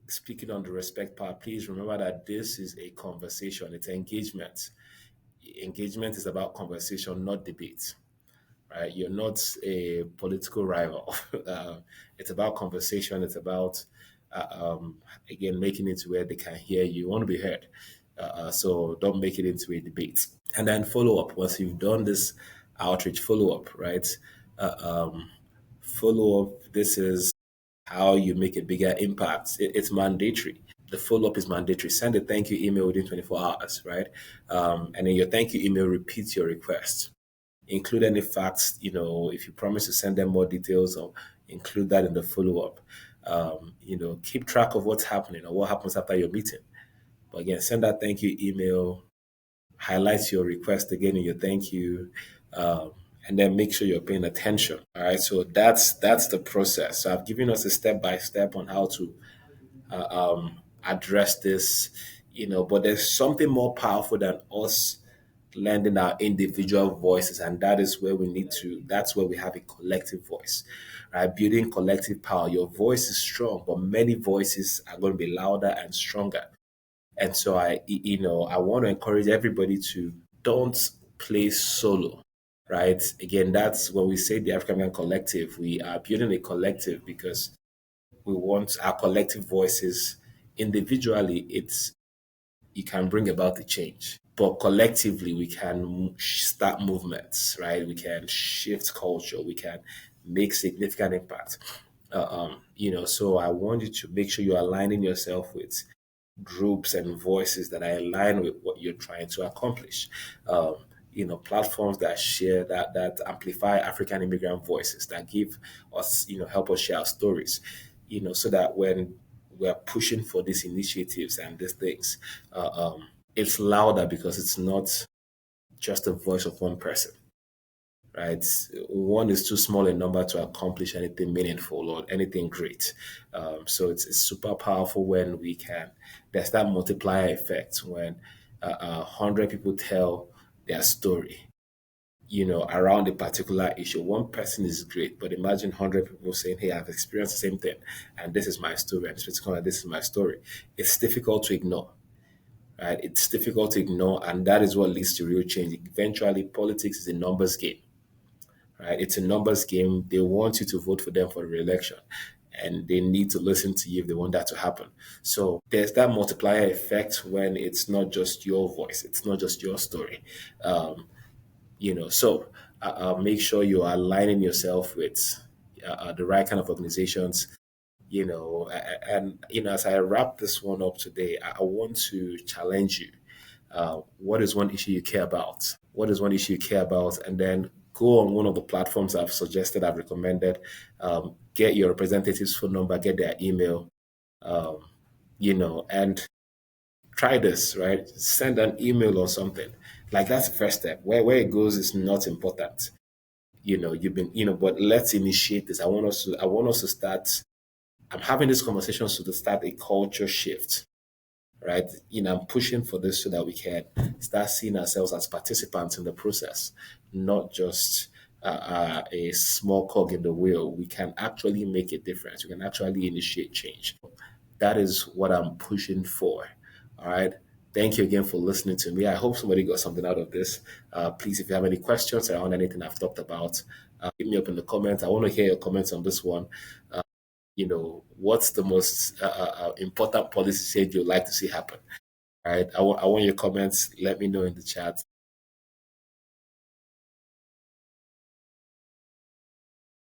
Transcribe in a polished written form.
speaking on the respect part, please remember that this is a conversation. It's engagement. Engagement is about conversation, not debate. Right? You're not a political rival. It's about conversation. It's about again making it to where they can hear you. You want to be heard. So don't make it into a debate. And then follow up. Once you've done this outreach, follow up. Right? Uh, um, Follow up. This is how you make a bigger impact. It's mandatory. The follow up is mandatory. Send a thank you email within 24 hours, right? And then your thank you email repeats your request. Include any facts, if you promise to send them more details, or include that in the follow up. Keep track of what's happening or what happens after your meeting. But again, send that thank you email, highlight your request again in your thank you, um, and then make sure you're paying attention. All right, so that's the process. So I've given us a step by step on how to address this, but there's something more powerful than us lending our individual voices, and that is where we need to. That's where we have a collective voice, right? Building collective power. Your voice is strong, but many voices are going to be louder and stronger. And so I want to encourage everybody to don't play solo, right? Again, that's when we say the African American Collective. We are building a collective because we want our collective voices. Individually, it's you can bring about the change, but collectively we can start movements, right? We can shift culture. We can make significant impact. So I want you to make sure you're aligning yourself with groups and voices that are aligned with what you're trying to accomplish. Platforms that share that amplify African immigrant voices, that give us, help us share our stories, so that when we're pushing for these initiatives and these things, uh, um, it's louder because it's not just the voice of one person, right? One is too small a number to accomplish anything meaningful or anything great. So it's super powerful when we can. There's that multiplier effect when 100 people tell their story, around a particular issue. One person is great, but imagine 100 people saying, "Hey, I've experienced the same thing, and this is my story, and this is my story." It's difficult to ignore, right? It's difficult to ignore, and that is what leads to real change. Eventually, politics is a numbers game, right? It's a numbers game. They want you to vote for them for the re-election, and they need to listen to you if they want that to happen. So there's that multiplier effect when it's not just your voice, it's not just your story. Um, make sure you're aligning yourself with the right kind of organizations. As I wrap this one up today, I want to challenge you. What is one issue you care about? What is one issue you care about? And then go on one of the platforms I've suggested, I've recommended. Get your representative's phone number, get their email, um, and try this, right? Send an email or something. Like that's the first step. Where it goes is not important. You've been, but let's initiate this. I want us to start. I'm having this conversation to start a culture shift, right? I'm pushing for this so that we can start seeing ourselves as participants in the process, not just a small cog in the wheel. We can actually make a difference. We can actually initiate change. That is what I'm pushing for. All right. Thank you again for listening to me. I hope somebody got something out of this. Please, if you have any questions around anything I've talked about, hit me up in the comments. I want to hear your comments on this one. What's the most important policy change you'd like to see happen? All right. I want your comments. Let me know in the chat.